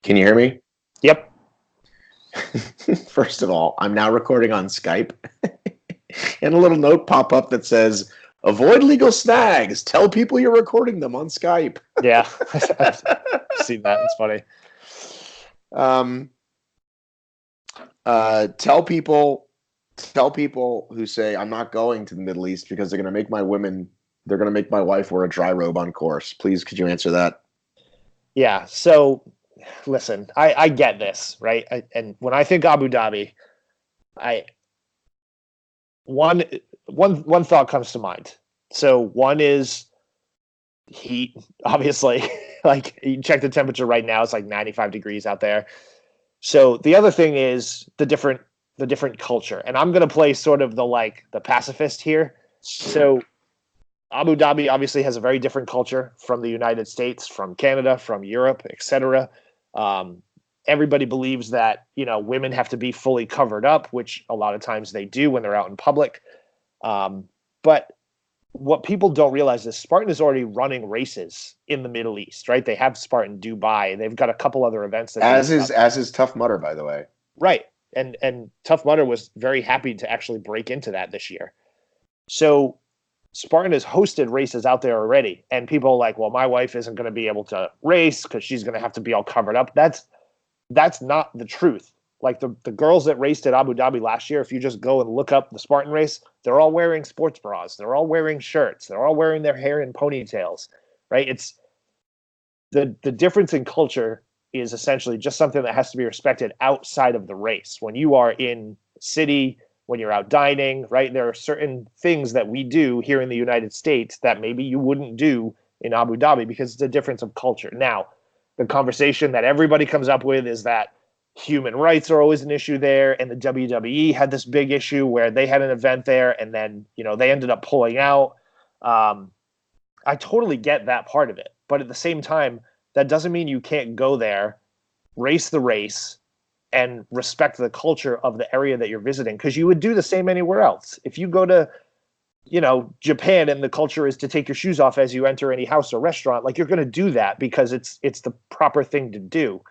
Can you hear me? Yep. First of all, I'm now recording on Skype, and a little note pop up that says, "Avoid legal snags. Tell people you're recording them on Skype." Yeah. I've seen that. It's funny. Um, tell people who say I'm not going to the Middle East because they're going to make they're going to make my wife wear a dry robe on course. Please, could you answer that? Yeah. So listen, I get this, right? And when I think Abu Dhabi, I one one thought comes to mind. So one is heat, obviously. Like you check the temperature right now, it's like 95 degrees out there. So the other thing is the different culture. And I'm gonna play sort of the pacifist here. So Abu Dhabi obviously has a very different culture from the United States, from Canada, from Europe, etc. Um, Everybody believes that women have to be fully covered up, which a lot of times they do when they're out in public. But what people don't realize is Spartan is already running races in the Middle East, right? They have Spartan Dubai. They've got a couple other events that they set up. As is Tough Mudder, by the way. Right. And Tough Mudder was very happy to actually break into that this year. So Spartan has hosted races out there already, and people are like, well, my wife isn't going to be able to race because she's going to have to be all covered up. That's not the truth. Like the girls that raced at Abu Dhabi last year, if you just go and look up the Spartan race, they're all wearing sports bras. They're all wearing shirts. They're all wearing their hair in ponytails, right? It's the difference in culture is essentially just something that has to be respected outside of the race. When you are in city, when you're out dining, right? There are certain things that we do here in the United States that maybe you wouldn't do in Abu Dhabi because it's a difference of culture. Now, the conversation that everybody comes up with is that human rights are always an issue there, and the WWE had this big issue where they had an event there, and then they ended up pulling out. I totally get that part of it, but at the same time, that doesn't mean you can't go there, race the race, and respect the culture of the area that you're visiting, because you would do the same anywhere else. If you go to Japan and the culture is to take your shoes off as you enter any house or restaurant, like you're going to do that because it's the proper thing to do.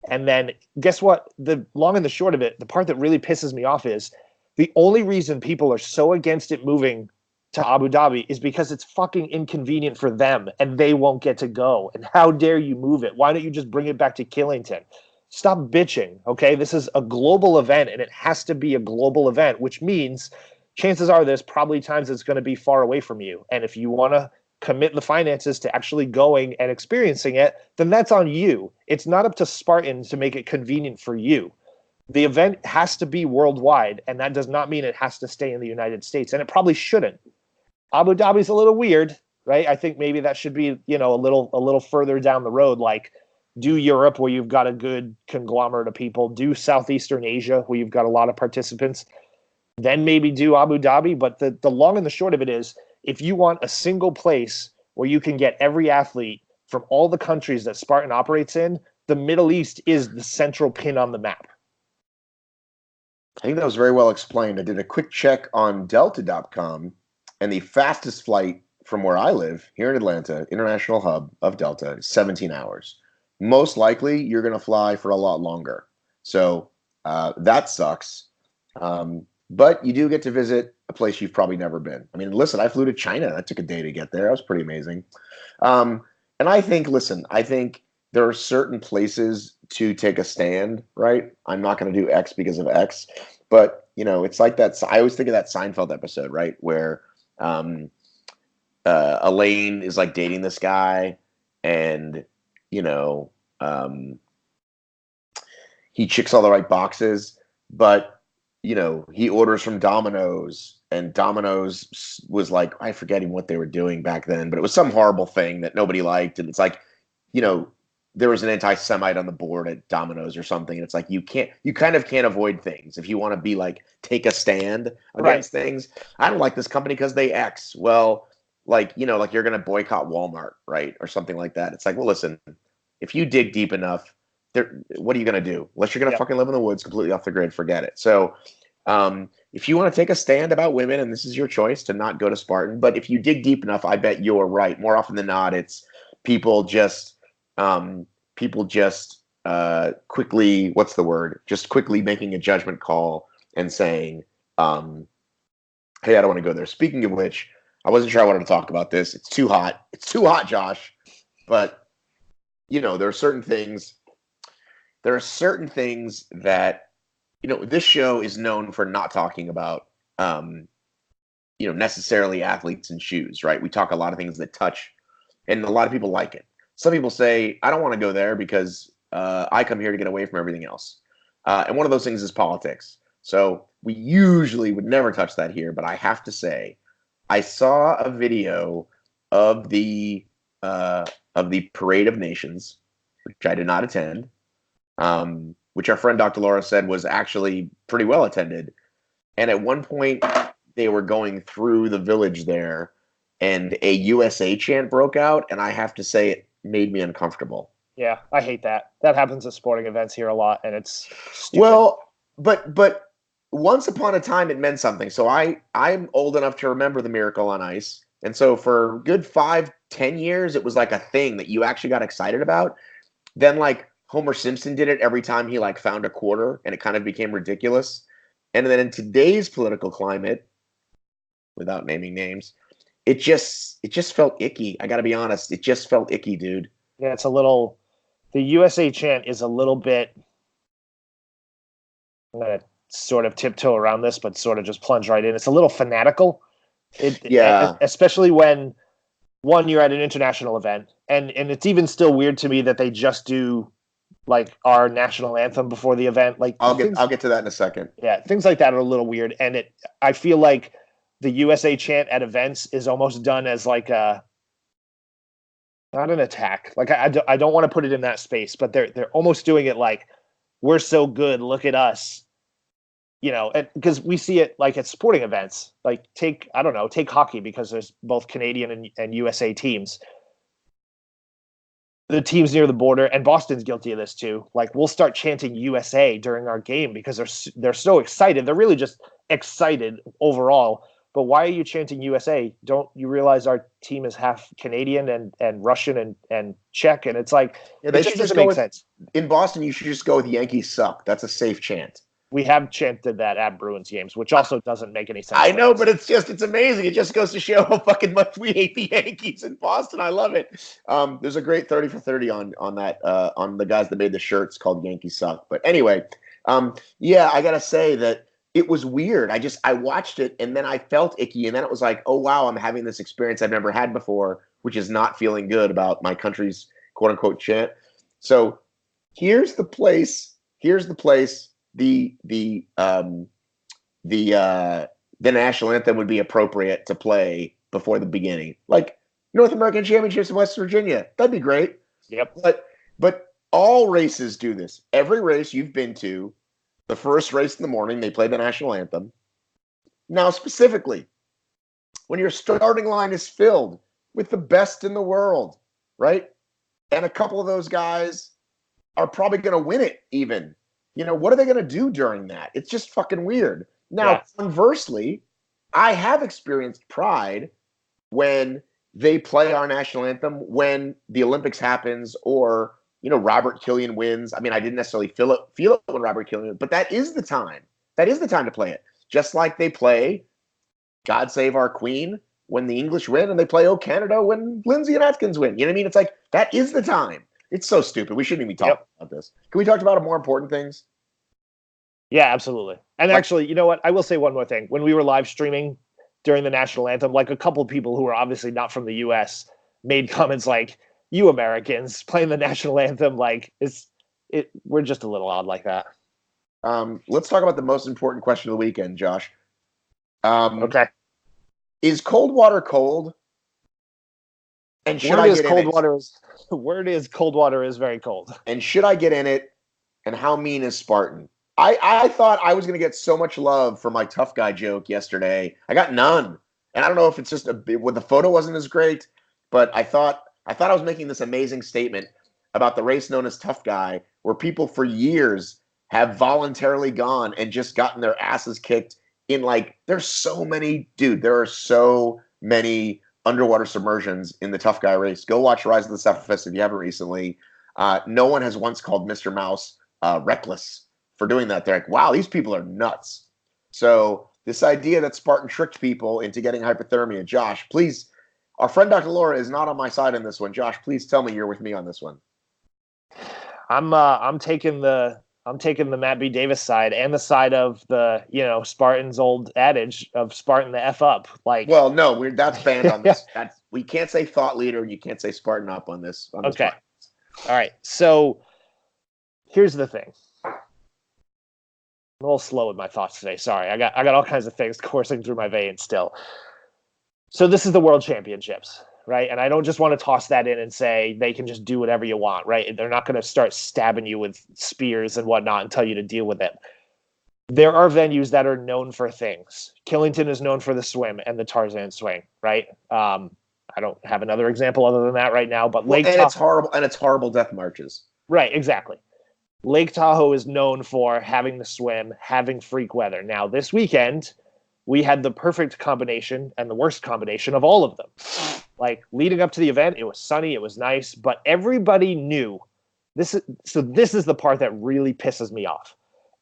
And then guess what? The long and the short of it, the part that really pisses me off is the only reason people are so against it moving to Abu Dhabi is because it's fucking inconvenient for them and they won't get to go. And how dare you move it? Why don't you just bring it back to Killington? Stop bitching, okay? This is a global event and it has to be a global event, which means chances are there's probably times it's going to be far away from you. And if you want to commit the finances to actually going and experiencing it, then that's on you. It's not up to Spartans to make it convenient for you. The event has to be worldwide, and that does not mean it has to stay in the United States, and it probably shouldn't. Abu Dhabi's a little weird, right? I think maybe that should be, a little further down the road, like do Europe where you've got a good conglomerate of people, do Southeastern Asia where you've got a lot of participants, then maybe do Abu Dhabi. But the long and the short of it is, if you want a single place where you can get every athlete from all the countries that Spartan operates in, the Middle East is the central pin on the map. I think that was very well explained. I did a quick check on Delta.com, and the fastest flight from where I live, here in Atlanta, international hub of Delta, is 17 hours. Most likely, you're going to fly for a lot longer. So that sucks. But you do get to visit a place you've probably never been. I mean, listen, I flew to China. That took a day to get there. That was pretty amazing. And I think there are certain places to take a stand, right? I'm not going to do X because of X. But, it's like that. I always think of that Seinfeld episode, right? Where Elaine is like dating this guy and, he checks all the right boxes, but he orders from Domino's, and Domino's was like, I forget even what they were doing back then, but it was some horrible thing that nobody liked. And it's like, there was an anti-Semite on the board at Domino's or something. And it's like, you kind of can't avoid things. If you want to be like, take a stand against things. I don't like this company because they X. Well, like you're going to boycott Walmart, right? Or something like that. It's like, well, listen, if you dig deep enough, what are you going to do? Unless you're going to fucking live in the woods completely off the grid, forget it. So if you want to take a stand about women, and this is your choice to not go to Spartan, but if you dig deep enough, I bet you're right. More often than not, it's people just quickly, what's the word? Just quickly making a judgment call and saying, hey, I don't want to go there. Speaking of which, I wasn't sure I wanted to talk about this. It's too hot. It's too hot, Josh. But, there are certain things. There are certain things that, this show is known for not talking about, necessarily athletes and shoes, right? We talk a lot of things that touch, and a lot of people like it. Some people say, I don't want to go there because I come here to get away from everything else. And one of those things is politics. So we usually would never touch that here, but I have to say, I saw a video of the Parade of Nations, which I did not attend, which our friend Dr. Laura said was actually pretty well attended. And at one point, they were going through the village there, and a USA chant broke out, and I have to say it made me uncomfortable. Yeah, I hate that. That happens at sporting events here a lot, and it's stupid. Well, but once upon a time it meant something. So I'm old enough to remember the Miracle on Ice. And so for good 5-10 years, it was like a thing that you actually got excited about. Then like Homer Simpson did it every time he like found a quarter, and it kind of became ridiculous. And then in today's political climate, without naming names, it just felt icky. I got to be honest. It just felt icky, dude. Yeah, the USA chant is a little bit, I'm going to sort of tiptoe around this, but sort of just plunge right in. It's a little fanatical. Yeah. Especially when, one, you're at an international event, and it's even still weird to me that they just do like our national anthem before the event. Like I'll get to that in a second. Yeah, things like that are a little weird, and I feel like the USA chant at events is almost done as like not an attack. Like I don't want to put it in that space, but they're almost doing it like, we're so good, look at us. Because we see it like at sporting events. Like take hockey, because there's both Canadian and USA teams. The teams near the border, and Boston's guilty of this too. Like we'll start chanting USA during our game because they're so excited. They're really just excited overall. But why are you chanting USA? Don't you realize our team is half Canadian and Russian and Czech? And it's like, yeah, they should just make sense. In Boston, you should just go with Yankees suck. That's a safe chant. We have chanted that at Bruins games, which also doesn't make any sense. I know, but it's amazing. It just goes to show how fucking much we hate the Yankees in Boston. I love it. There's a great 30 for 30 on that on the guys that made the shirts called Yankees Suck. But anyway, yeah, I gotta say that it was weird. I watched it, and then I felt icky, and then it was like, oh wow, I'm having this experience I've never had before, which is not feeling good about my country's quote unquote chant. So here's the place. The national anthem would be appropriate to play before the beginning, like North American Championships in West Virginia. That'd be great. Yep. But all races do this. Every race you've been to, the first race in the morning, they play the national anthem. Now, specifically, when your starting line is filled with the best in the world, right? And a couple of those guys are probably going to win it even. What are they going to do during that? It's just fucking weird. Now, Conversely, I have experienced pride when they play our national anthem, when the Olympics happens, or, Robert Killian wins. I mean, I didn't necessarily feel it when Robert Killian wins, but that is the time. That is the time to play it. Just like they play God Save Our Queen when the English win, and they play Oh Canada when Lindsay and Atkins win. You know what I mean? It's like, that is the time. It's so stupid. We shouldn't even be talking about this. Can we talk about more important things? Yeah, absolutely. And actually, you know what? I will say one more thing. When we were live streaming during the national anthem, like a couple of people who were obviously not from the U.S. made comments like, "You Americans playing the national anthem, like we're just a little odd like that." Let's talk about the most important question of the weekend, Josh. Okay. Is cold water cold? And should I get in it? Word is cold water is very cold. And should I get in it? And how mean is Spartan? I thought I was going to get so much love for my tough guy joke yesterday. I got none. And I don't know if it's just the photo wasn't as great, but I thought I was making this amazing statement about the race known as Tough Guy, where people for years have voluntarily gone and just gotten their asses kicked in there are so many underwater submersions in the Tough Guy race. Go watch Rise of the Cephalopods if you haven't recently. No one has once called Mr. Mouse reckless for doing that. They're like, wow, these people are nuts. So this idea that Spartan tricked people into getting hypothermia, Josh, please, our friend Dr. Laura is not on my side on this one. Josh, please tell me you're with me on this one. I'm taking the Matt B. Davis side and the side of the, Spartan's old adage of Spartan the F up. Like, well, no, that's banned on this. We can't say thought leader and you can't say Spartan up on this. Okay. All right. So here's the thing. I'm a little slow with my thoughts today. Sorry. I got all kinds of things coursing through my veins still. So this is the World Championships, right? And I don't just want to toss that in and say they can just do whatever you want, right? They're not going to start stabbing you with spears and whatnot and tell you to deal with it. There are venues that are known for things. Killington is known for the swim and the Tarzan swing, right? I don't have another example other than that right now, but it's horrible death marches. Right, exactly. Lake Tahoe is known for having the swim, having freak weather. Now, this weekend, we had the perfect combination and the worst combination of all of them. Like, leading up to the event, it was sunny, it was nice, but everybody knew this is the part that really pisses me off.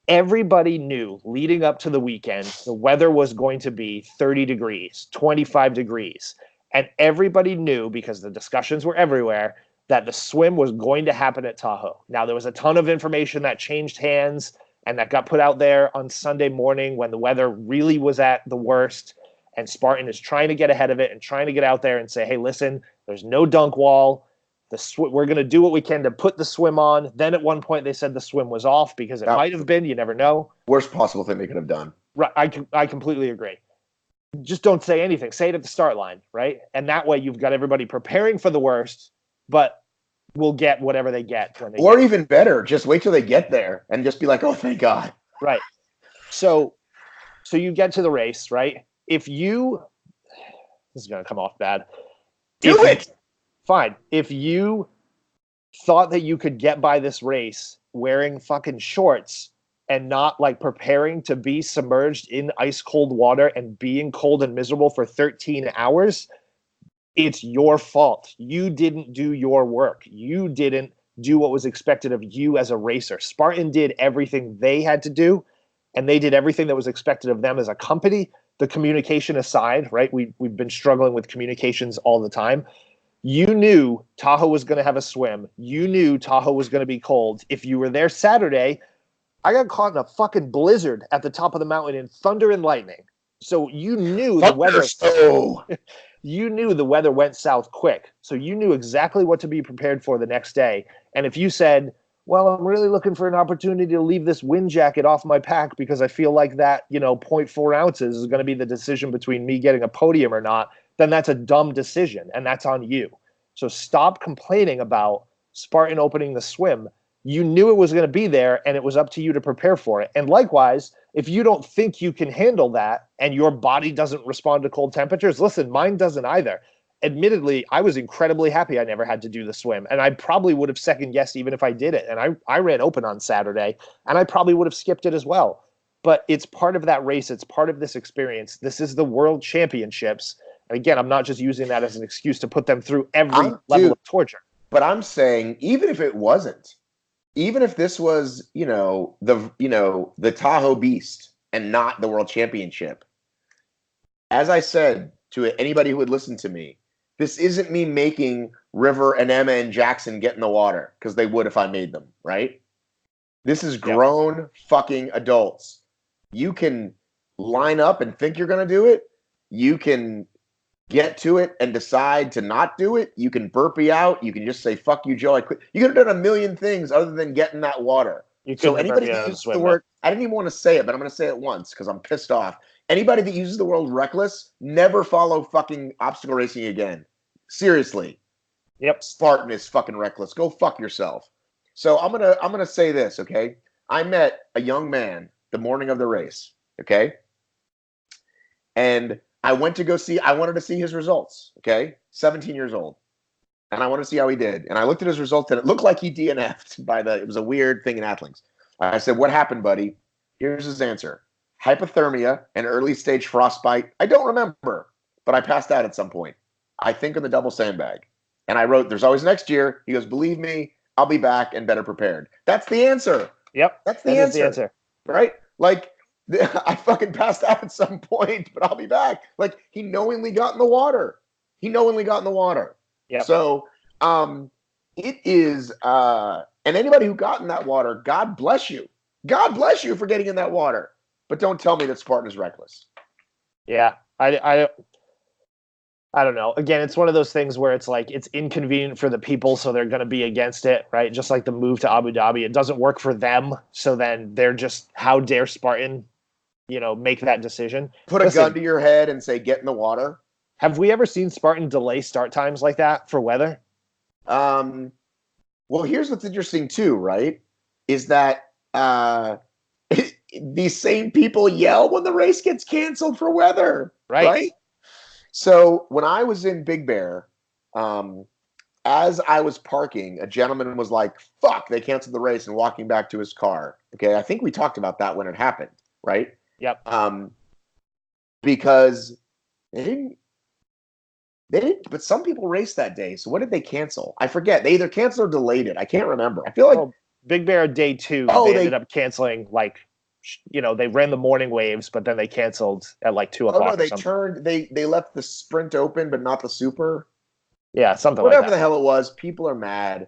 Everybody knew leading up to the weekend, the weather was going to be 30 degrees, 25 degrees. And everybody knew, because the discussions were everywhere, that the swim was going to happen at Tahoe. Now, there was a ton of information that changed hands and that got put out there on Sunday morning when the weather really was at the worst. And Spartan is trying to get ahead of it and trying to get out there and say, hey, listen, there's no dunk wall. We're going to do what we can to put the swim on. Then at one point they said the swim was off because it might have been. You never know. Worst possible thing they could have done. Right. I completely agree. Just don't say anything. Say it at the start line, right? And that way you've got everybody preparing for the worst, but we'll get whatever they get when they Or even better, just wait till they get there and just be like, oh, thank God. Right. So you get to the race, right? This is going to come off bad. Do it! Fine. If you thought that you could get by this race wearing fucking shorts and not like preparing to be submerged in ice cold water and being cold and miserable for 13 hours, it's your fault. You didn't do your work. You didn't do what was expected of you as a racer. Spartan did everything they had to do, and they did everything that was expected of them as a company. The communication aside, right? We've been struggling with communications all the time. You knew Tahoe was going to have a swim. You knew Tahoe was going to be cold. If you were there Saturday, I got caught in a fucking blizzard at the top of the mountain in thunder and lightning. So you knew the weather. You knew the weather went south quick. So you knew exactly what to be prepared for the next day. And if you said, well, I'm really looking for an opportunity to leave this wind jacket off my pack because I feel like that, 0.4 ounces is going to be the decision between me getting a podium or not, then that's a dumb decision, and that's on you. So stop complaining about Spartan opening the swim. You knew it was going to be there, and it was up to you to prepare for it. And likewise, if you don't think you can handle that and your body doesn't respond to cold temperatures, listen, mine doesn't either. Admittedly, I was incredibly happy I never had to do the swim, and I probably would have second-guessed even if I did it. And I ran open on Saturday, and I probably would have skipped it as well. But it's part of that race. It's part of this experience. This is the World Championships. And again, I'm not just using that as an excuse to put them through every level of torture. But I'm saying, even if it wasn't, even if this was, the Tahoe Beast and not the World Championship, as I said to anybody who would listen to me, this isn't me making River and Emma and Jackson get in the water, because they would if I made them, right? This is grown fucking adults. You can line up and think you're going to do it. You can get to it and decide to not do it. You can burpee out. You can just say, fuck you, Joe, I quit. You could have done a million things other than get in that water. So anybody that uses the word, I didn't even want to say it, but I'm going to say it once because I'm pissed off. Anybody that uses the word reckless, never follow fucking obstacle racing again. Seriously. Yep. Spartan is fucking reckless. Go fuck yourself. So I'm gonna say this, okay? I met a young man the morning of the race, okay? And I wanted to see his results, okay? 17 years old. And I wanted to see how he did. And I looked at his results, and it looked like he DNF'd it was a weird thing in Athlinks. I said, what happened, buddy? Here's his answer. Hypothermia and early stage frostbite. I don't remember, but I passed out at some point. I think on the double sandbag. And I wrote, there's always next year. He goes, believe me, I'll be back and better prepared. That's the answer. Yep. That's that is the answer. Right? Like, I fucking passed out at some point, but I'll be back. Like, he knowingly got in the water. Yep. So, it is, and anybody who got in that water, God bless you. God bless you for getting in that water. But don't tell me that Spartan is reckless. Yeah. I don't know. Again, it's one of those things where it's like it's inconvenient for the people, so they're going to be against it, right? Just like the move to Abu Dhabi. It doesn't work for them, so then they're just, how dare Spartan, make that decision. Put a gun to your head and say, get in the water. Have we ever seen Spartan delay start times like that for weather? Well, here's what's interesting too, right? Is that these same people yell when the race gets canceled for weather, right? So when I was in Big Bear, as I was parking, a gentleman was like, fuck, they canceled the race, and walking back to his car. Okay, I think we talked about that when it happened, right? Yep. Because they didn't, but some people raced that day. So what did they cancel? I forget. They either canceled or delayed it. I can't remember. I feel like Big Bear day 2, they ended up canceling, like, they ran the morning waves, but then they canceled at like 2 o'clock. Oh no, they left the sprint open, but not the super. Yeah, something Whatever like that. the hell it was. People are mad.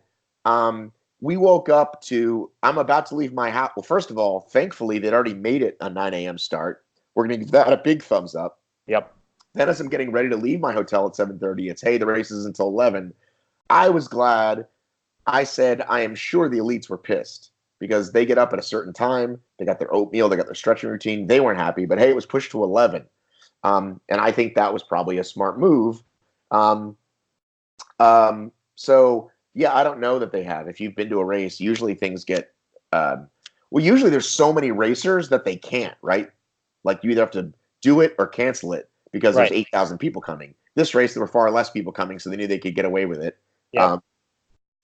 We woke up to, I'm about to leave my house. Well, first of all, thankfully they'd already made it a 9 a.m. start. We're going to give that a big thumbs up. Yep. Then as I'm getting ready to leave my hotel at 7:30, it's, hey, the race is until 11. I was glad. I said, I am sure the elites were pissed because they get up at a certain time. They got their oatmeal. They got their stretching routine. They weren't happy, but hey, it was pushed to 11. And I think that was probably a smart move. So yeah, I don't know that they have. If you've been to a race, usually things get, usually there's so many racers that they can't, right? Like you either have to do it or cancel it because there's 8,000 people coming. This race, there were far less people coming, so they knew they could get away with it. Yeah.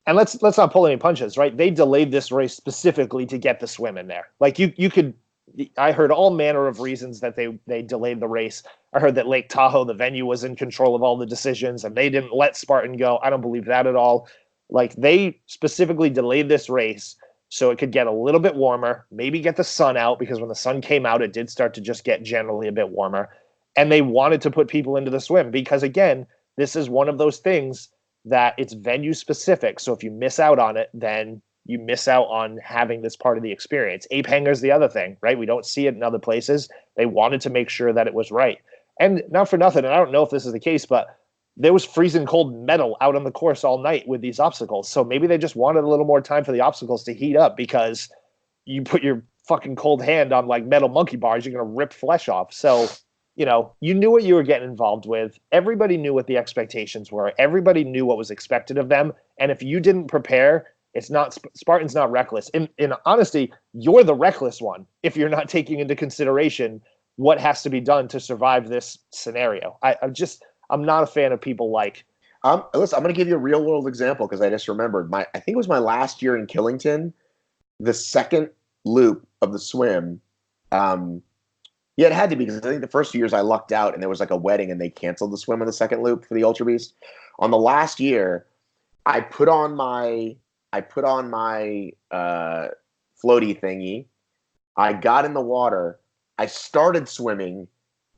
And let's not pull any punches, right? They delayed this race specifically to get the swim in there. Like you could, I heard all manner of reasons that they delayed the race. I heard that Lake Tahoe, the venue, was in control of all the decisions, and they didn't let Spartan go. I don't believe that at all. Like, they specifically delayed this race so it could get a little bit warmer, maybe get the sun out, because when the sun came out, it did start to just get generally a bit warmer. And they wanted to put people into the swim because, again, this is one of those things that it's venue specific. So if you miss out on it, then you miss out on having this part of the experience. Ape Hangar's the other thing, right? We don't see it in other places. They wanted to make sure that it was right. And not for nothing, and I don't know if this is the case, but there was freezing cold metal out on the course all night with these obstacles. So maybe they just wanted a little more time for the obstacles to heat up, because you put your fucking cold hand on like metal monkey bars, you're going to rip flesh off. So, you knew what you were getting involved with. Everybody knew what the expectations were. Everybody knew what was expected of them. And if you didn't prepare, it's not, Spartan's not reckless. In honesty, you're the reckless one if you're not taking into consideration what has to be done to survive this scenario. I'm not a fan of people like. Listen, I'm going to give you a real world example because I just remembered. I think it was my last year in Killington, the second loop of the swim. Yeah, it had to be, because I think the first few years I lucked out and there was like a wedding and they canceled the swim on the second loop for the Ultra Beast. On the last year, I put on my floaty thingy. I got in the water. I started swimming,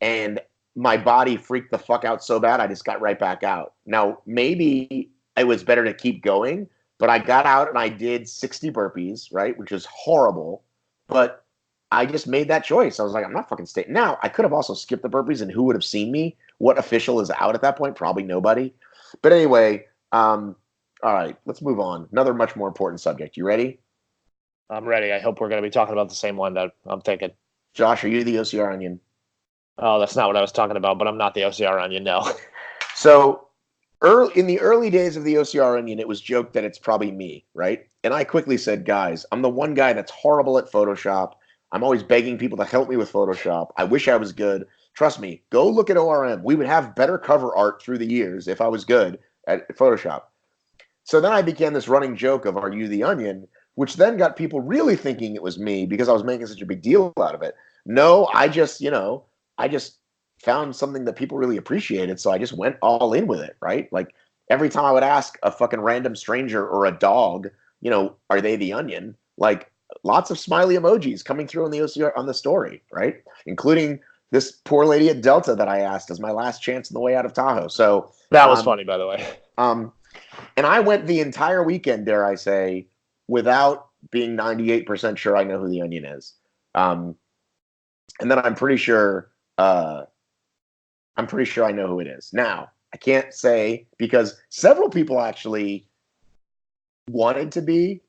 and my body freaked the fuck out so bad I just got right back out. Now, maybe it was better to keep going, but I got out and I did 60 burpees, right, which is horrible. But I just made that choice. I was like, I'm not fucking staying. Now, I could have also skipped the burpees, and who would have seen me? What official is out at that point? Probably nobody. But anyway, all right, let's move on. Another much more important subject. You ready? I'm ready. I hope we're going to be talking about the same one that I'm thinking. Josh, are you the OCR Onion? Oh, that's not what I was talking about, but I'm not the OCR Onion, no. So, in the early days of the OCR Onion, it was joked that it's probably me, right? And I quickly said, guys, I'm the one guy that's horrible at Photoshop. I'm always begging people to help me with Photoshop. I wish I was good. Trust me, go look at ORM. We would have better cover art through the years if I was good at Photoshop. So then I began this running joke of, are you the Onion? Which then got people really thinking it was me because I was making such a big deal out of it. No, I just found something that people really appreciated, so I just went all in with it, right? Like, every time I would ask a fucking random stranger or a dog, are they the Onion? Like lots of smiley emojis coming through on the OCR on the story, right? Including this poor lady at Delta that I asked as my last chance on the way out of Tahoe. So that was funny, by the way. And I went the entire weekend, dare I say, without being 98% sure I know who the Onion is. And then I'm pretty sure I know who it is. Now, I can't say because several people actually wanted to be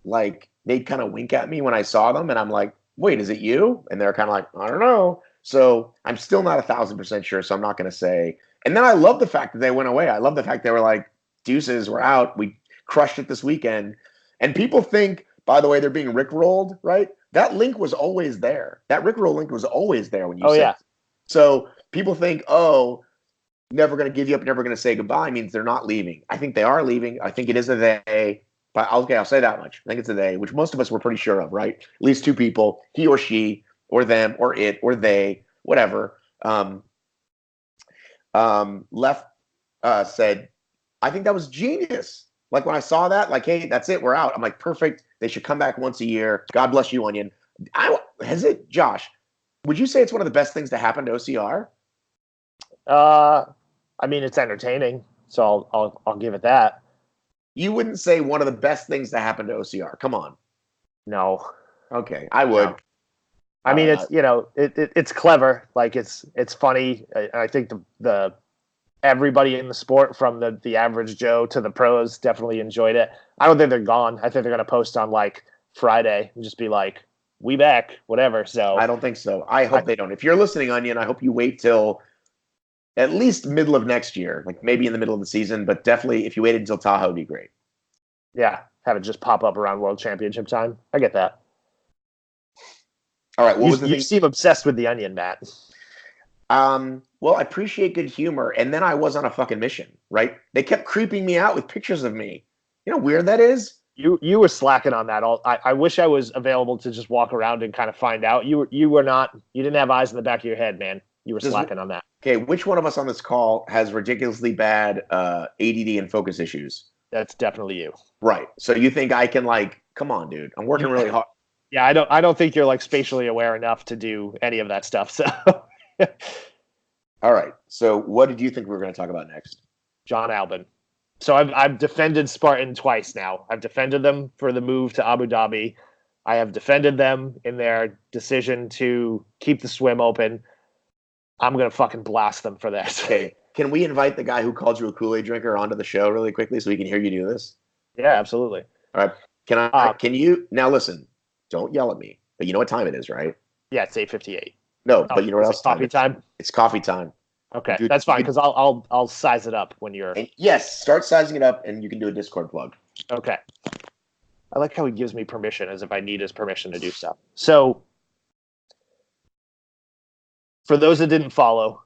like, they'd kind of wink at me when I saw them, and I'm like, wait, is it you? And they're kind of like, I don't know. So I'm still not 1,000% sure, so I'm not going to say. And then I love the fact that they went away. I love the fact they were like, deuces, we're out. We crushed it this weekend. And people think, by the way, they're being rickrolled, right? That link was always there. That rickroll link was always there when you said it. So people think, oh, never going to give you up, never going to say goodbye means they're not leaving. I think they are leaving. I think it is a they. But okay, I'll say that much. I think it's a they, which most of us were pretty sure of, right? At least two people, he or she, or them, or it, or they, whatever. Left said, I think that was genius. Like when I saw that, like, hey, that's it, we're out. I'm like, perfect. They should come back once a year. God bless you, Onion. Josh, would you say it's one of the best things to happen to OCR? I mean, it's entertaining, so I'll give it that. You wouldn't say one of the best things to happen to OCR. Come on. No. Okay, I would. No. I mean, it's it's clever. Like it's funny. I think the everybody in the sport, from the average Joe to the pros, definitely enjoyed it. I don't think they're gone. I think they're gonna post on like Friday and just be like, "We back," whatever. So I don't think so. I hope they don't. If you're listening, Onion, I hope you wait till at least middle of next year, like maybe in the middle of the season, but definitely if you waited until Tahoe, it'd be great. Yeah, have it just pop up around World Championship time. I get that. All right, what was the thing? You seem obsessed with the Onion, Matt. Well, I appreciate good humor, and then I was on a fucking mission, right? They kept creeping me out with pictures of me. You know how weird that is? You were slacking on that. I wish I was available to just walk around and kind of find out. You were not. You didn't have eyes in the back of your head, man. You were slacking on that. Okay, which one of us on this call has ridiculously bad ADD and focus issues? That's definitely you. Right. So you think I can come on, dude? I'm working really hard. Yeah, I don't think you're spatially aware enough to do any of that stuff. So all right. So what did you think we were going to talk about next? Jon Albon. So I've defended Spartan twice now. I've defended them for the move to Abu Dhabi. I have defended them in their decision to keep the swim open. I'm going to fucking blast them for this. Okay. Can we invite the guy who called you a Kool-Aid drinker onto the show really quickly so we can hear you do this? Yeah, absolutely. All right. Can you now listen? Don't yell at me. But you know what time it is, right? Yeah, it's 8:58. No, but you know what else? Coffee time. It's coffee time. Okay, dude, that's fine because I'll size it up when you're. And yes, start sizing it up, and you can do a Discord plug. Okay. I like how he gives me permission as if I need his permission to do stuff. So, for those that didn't follow,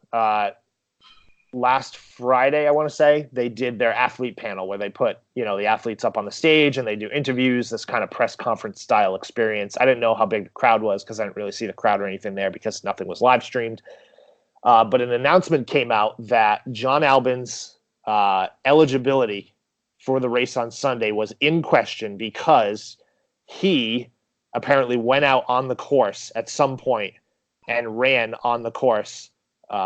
last Friday, I want to say, they did their athlete panel where they put, the athletes up on the stage and they do interviews, this kind of press conference style experience. I didn't know how big the crowd was because I didn't really see the crowd or anything there because nothing was live streamed. But an announcement came out that Jon Albon's eligibility for the race on Sunday was in question because he apparently went out on the course at some point and ran on the course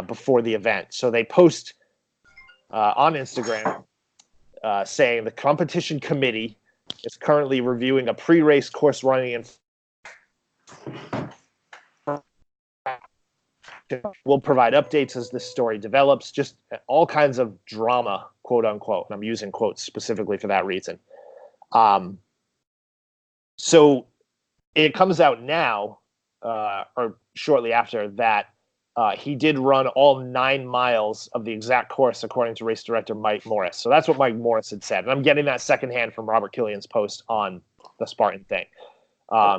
before the event. So they post on Instagram saying the competition committee is currently reviewing a pre-race course running and will provide updates as this story develops. Just all kinds of drama, quote unquote. And I'm using quotes specifically for that reason. So it comes out now, or shortly after that, he did run all 9 miles of the exact course, according to race director Mike Morris. So that's what Mike Morris had said. And I'm getting that secondhand from Robert Killian's post on the Spartan thing.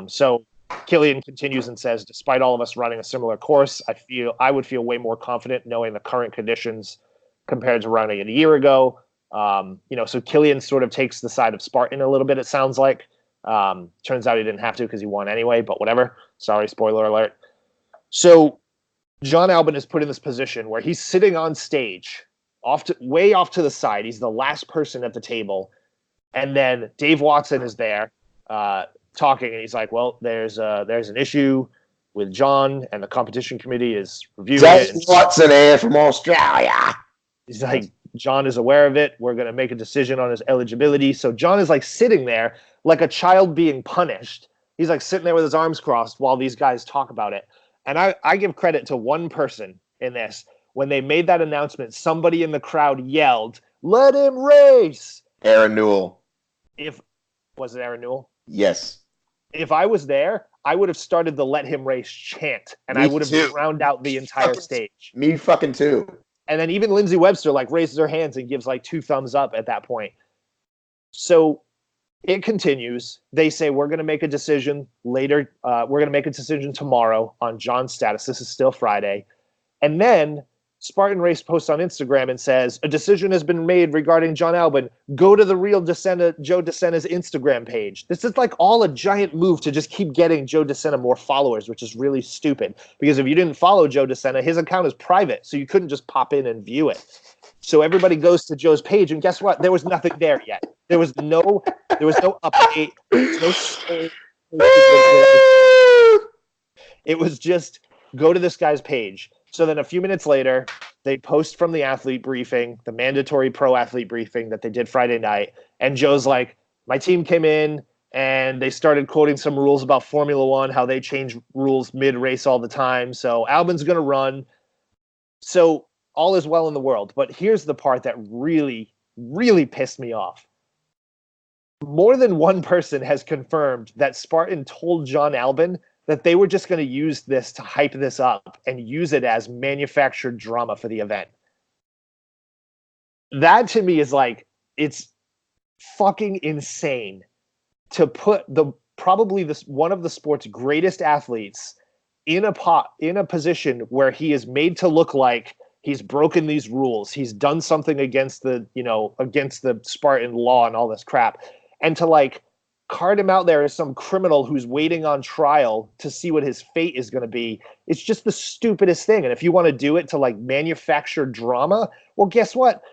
So Killian continues and says, despite all of us running a similar course, I would feel way more confident knowing the current conditions compared to running it a year ago. So Killian sort of takes the side of Spartan a little bit, it sounds like. Turns out he didn't have to because he won anyway, but whatever. Sorry, spoiler alert. So Jon Albon is put in this position where he's sitting on stage, way off to the side. He's the last person at the table. And then Dave Watson is there talking, and he's like, well, there's an issue with John, and the competition committee is reviewing it. Dave Watson here from Australia. He's like, John is aware of it. We're going to make a decision on his eligibility. So John is like sitting there like a child being punished. He's like sitting there with his arms crossed while these guys talk about it. And I give credit to one person in this. When they made that announcement, somebody in the crowd yelled, "Let him race!" Aaron Newell. Was it Aaron Newell? Yes. If I was there, I would have started the "Let him race" chant, and I would have drowned out the entire stage. Me fucking too. And then even Lindsay Webster like raises her hands and gives like 2 thumbs up at that point. So it continues. They say, we're going to make a decision later. We're going to make a decision tomorrow on John's status. This is still Friday. And then Spartan Race posts on Instagram and says, a decision has been made regarding Jon Albon. Go to the real Joe DeSena's Instagram page. This is like all a giant move to just keep getting Joe DeSena more followers, which is really stupid. Because if you didn't follow Joe DeSena, his account is private, so you couldn't just pop in and view it. So everybody goes to Joe's page, and guess what? There was nothing there yet. There was no update. It was just go to this guy's page. So then a few minutes later, they post from the athlete briefing, the mandatory pro athlete briefing that they did Friday night. And Joe's like, my team came in and they started quoting some rules about Formula One, how they change rules mid-race all the time. So Albon's going to run. So all is well in the world. But here's the part that really, really pissed me off. More than one person has confirmed that Spartan told Jon Albon that they were just going to use this to hype this up and use it as manufactured drama for the event. That to me is like, it's fucking insane to put probably one of the sport's greatest athletes in a position where he is made to look like he's broken these rules. He's done something against the Spartan law and all this crap. And to like cart him out there as some criminal who's waiting on trial to see what his fate is going to be. It's just the stupidest thing. And if you want to do it to like manufacture drama, well, guess what?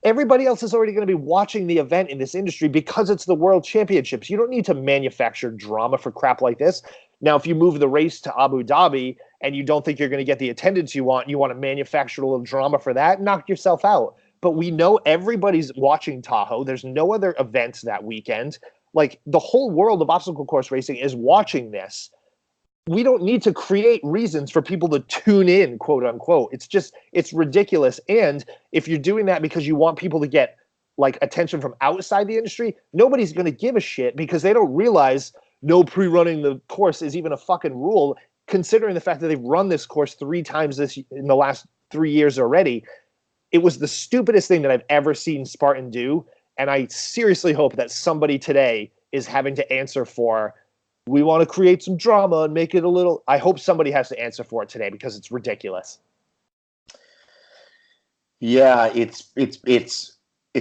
Everybody else is already going to be watching the event in this industry because it's the World Championships. You don't need to manufacture drama for crap like this. Now, if you move the race to Abu Dhabi and you don't think you're going to get the attendance you want to manufacture a little drama for that, knock yourself out. But we know everybody's watching Tahoe. There's no other events that weekend. Like, the whole world of obstacle course racing is watching this. We don't need to create reasons for people to tune in, quote unquote. It's ridiculous. And if you're doing that because you want people to get like attention from outside the industry, nobody's going to give a shit because they don't realize no pre-running the course is even a fucking rule, considering the fact that they've run this course 3 times in the last 3 years already. It was the stupidest thing that I've ever seen Spartan do. And I seriously hope that somebody today is having to answer for, we want to create some drama and make it a little. I hope somebody has to answer for it today because it's ridiculous. Yeah, it's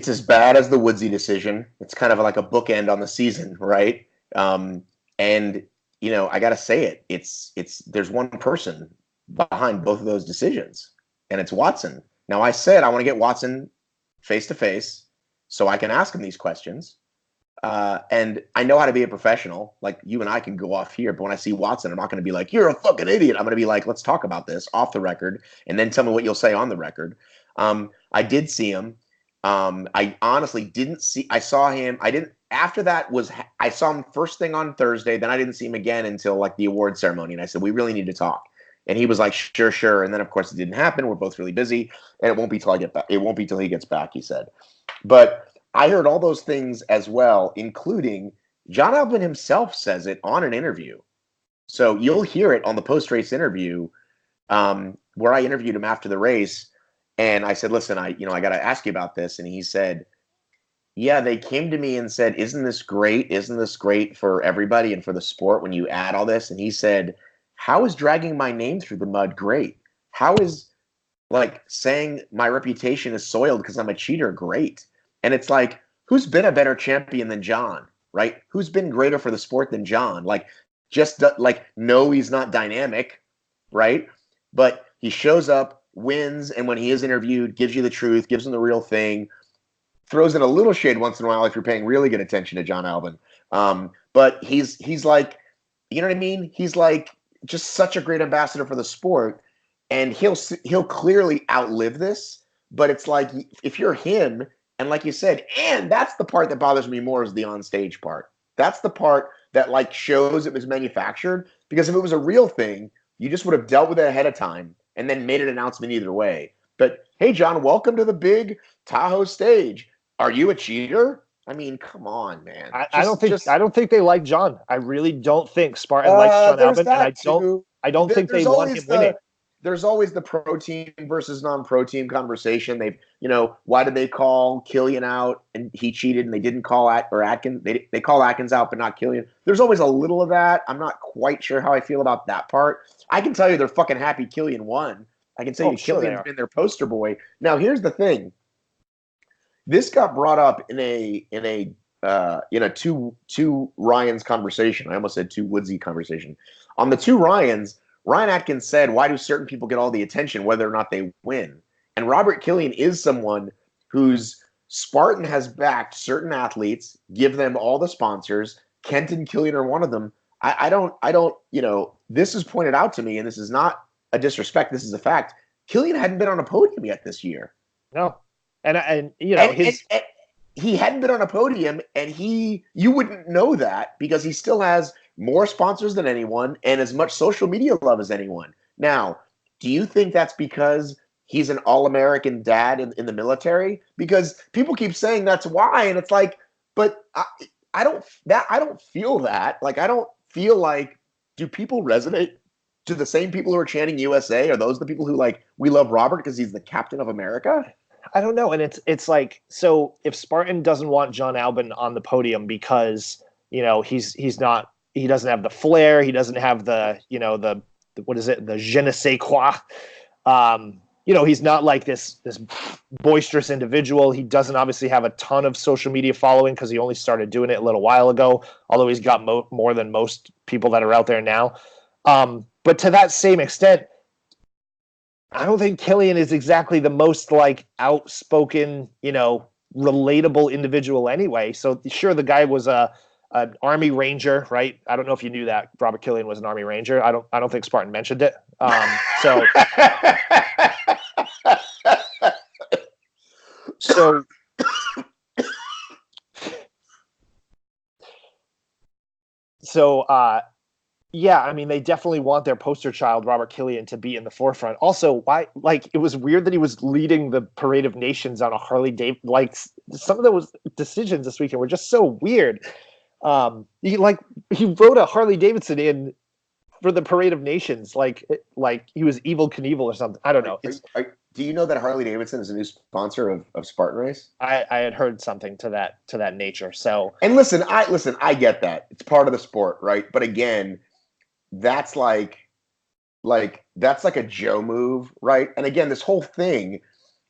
as bad as the Woodsy decision. It's kind of like a bookend on the season, right? And I got to say it. There's one person behind both of those decisions, and it's Watson. Now, I said I want to get Watson face to face so I can ask him these questions. And I know how to be a professional. Like, you and I can go off here, but when I see Watson, I'm not going to be like, you're a fucking idiot. I'm going to be like, let's talk about this off the record, and then tell me what you'll say on the record. I did see him. I honestly didn't see. I saw him. After that I saw him first thing on Thursday. Then I didn't see him again until like the award ceremony. And I said, we really need to talk. And he was like, sure. And then of course it didn't happen. We're both really busy, and it won't be till I get back. It won't be till he gets back, he said. But I heard all those things as well, including Jon Albon himself says it on an interview. So you'll hear it on the post-race interview, where I interviewed him after the race. And I said, listen, I got to ask you about this. And he said, yeah, they came to me and said, isn't this great? Isn't this great for everybody and for the sport when you add all this? And he said, how is dragging my name through the mud great? How is like saying my reputation is soiled because I'm a cheater great? And it's like, who's been a better champion than Jon, right? Who's been greater for the sport than Jon? Like, no, he's not dynamic, right? But he shows up, wins, and when he is interviewed, gives you the truth, gives him the real thing. throws in a little shade once in a while if you're paying really good attention to Jon Albon. But he's like, you know what I mean? He's like just such a great ambassador for the sport, and he'll clearly outlive this. But it's like if you're him, and like you said, and that's the part that bothers me more is the on-stage part. That's the part that like shows it was manufactured. Because if it was a real thing, you just would have dealt with it ahead of time and then made an announcement either way. But hey, John, welcome to the big Tahoe stage. Are you a cheater? I mean, come on, man. I don't think they like John. I really don't think Spartan likes Jon There's Albon, and that too. I don't think they want him winning. There's always the pro team versus non-pro team conversation. They've, why did they call Killian out and he cheated and they didn't call Atkins? They call Atkins out, but not Killian. There's always a little of that. I'm not quite sure how I feel about that part. I can tell you they're fucking happy Killian won. I can tell you Killian's been their poster boy. Now here's the thing. This got brought up in a two Ryans conversation. I almost said two Woodsy conversation. On the two Ryans, Ryan Atkins said, why do certain people get all the attention whether or not they win? And Robert Killian is someone whose Spartan has backed certain athletes, give them all the sponsors. Kent and Killian are one of them. I don't, this is pointed out to me, and this is not a disrespect. This is a fact. Killian hadn't been on a podium yet this year. No. And he hadn't been on a podium, and you wouldn't know that because he still has more sponsors than anyone and as much social media love as anyone. Now, do you think that's because he's an all-American dad in the military? Because people keep saying that's why, and it's like, but I don't feel that. Like, I don't feel like, do people resonate to the same people who are chanting USA? Are those the people who like, we love Robert because he's the captain of America? I don't know. And it's like, so if Spartan doesn't want Jon Albon on the podium because, he doesn't have the flair, he doesn't have the what is it, the je ne sais quoi. He's not like this boisterous individual. He doesn't obviously have a ton of social media following because he only started doing it a little while ago, although he's got more than most people that are out there now. But to that same extent, I don't think Killian is exactly the most like outspoken, relatable individual anyway. So sure, the guy was an Army Ranger, right? I don't know if you knew that Robert Killian was an Army Ranger. I don't think Spartan mentioned it. So yeah, I mean, they definitely want their poster child, Robert Killian, to be in the forefront. Also, why? Like, it was weird that he was leading the Parade of Nations on a Harley Davidson. Like, some of those decisions this weekend were just so weird. He wrote a Harley Davidson in for the Parade of Nations, like he was Evel Knievel or something. I don't know. Do you know that Harley Davidson is a new sponsor of Spartan Race? I had heard something to that nature. So, and listen, I get that it's part of the sport, right? But again, that's like a Joe move, right? And again, this whole thing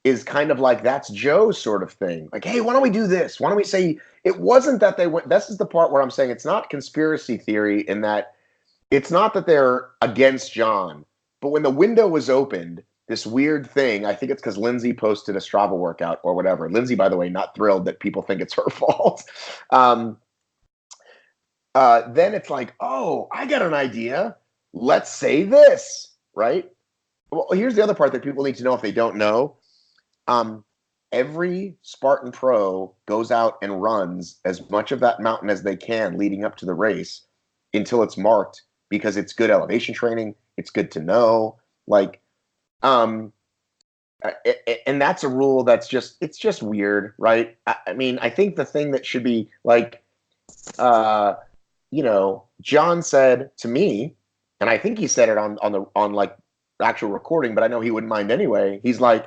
is kind of like that's Joe's sort of thing. Like, hey, why don't we do this? Why don't we say it wasn't that they went? This is the part where I'm saying it's not conspiracy theory in that it's not that they're against John, but when the window was opened, this weird thing, I think it's because Lindsay posted a Strava workout or whatever. Lindsay, by the way, not thrilled that people think it's her fault. Then it's like, oh, I got an idea. Let's say this, right? Well, here's the other part that people need to know if they don't know. Every Spartan Pro goes out and runs as much of that mountain as they can leading up to the race until it's marked because it's good elevation training. It's good to know. And that's a rule that's it's just weird, right? I mean, I think the thing that should be like, John said to me, and I think he said it on like actual recording, but I know he wouldn't mind anyway. He's like,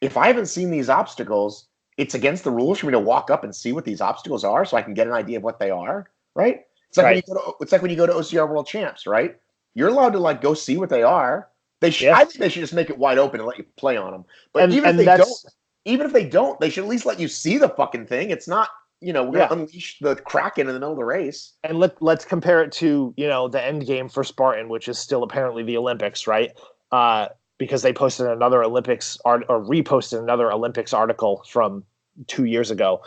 if I haven't seen these obstacles, it's against the rules for me to walk up and see what these obstacles are so I can get an idea of what they are, right? It's like right. When you go to OCR World Champs, right? You're allowed to like go see what they are. They should. Yeah. I think they should just make it wide open and let you play on them. But even if they don't, they should at least let you see the fucking thing. It's not, we're gonna unleash the Kraken in the middle of the race. And let's compare it to the end game for Spartan, which is still apparently the Olympics, right? Because they posted another Olympics or reposted another Olympics article from 2 years ago.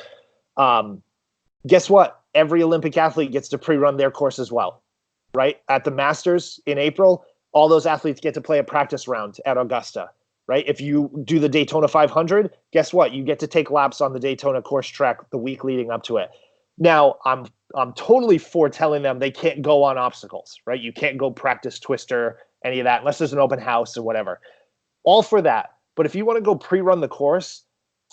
Guess what? Every Olympic athlete gets to pre-run their course as well, right? At the Masters in April, all those athletes get to play a practice round at Augusta, right? If you do the Daytona 500, guess what? You get to take laps on the Daytona course track the week leading up to it. Now, I'm totally for telling them they can't go on obstacles, right? You can't go practice twister, any of that, unless there's an open house or whatever. All for that. But if you want to go pre-run the course,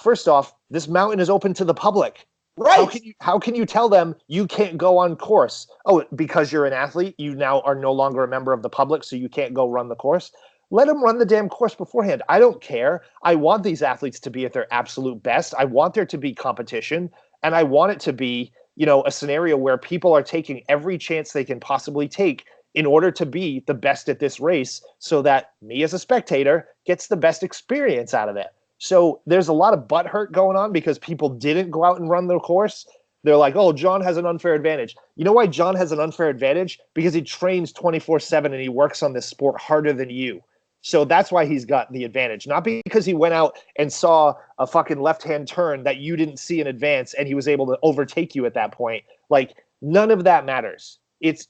first off, this mountain is open to the public. Right. How can you tell them you can't go on course? Oh, because you're an athlete, you now are no longer a member of the public, so you can't go run the course. Let them run the damn course beforehand. I don't care. I want these athletes to be at their absolute best. I want there to be competition, and I want it to be, a scenario where people are taking every chance they can possibly take in order to be the best at this race, so that me as a spectator gets the best experience out of it. So there's a lot of butt hurt going on because people didn't go out and run the course. They're like, oh, Jon has an unfair advantage. You know why Jon has an unfair advantage? Because he trains 24/7 and he works on this sport harder than you. So that's why he's got the advantage. Not because he went out and saw a fucking left-hand turn that you didn't see in advance and he was able to overtake you at that point. Like, none of that matters. It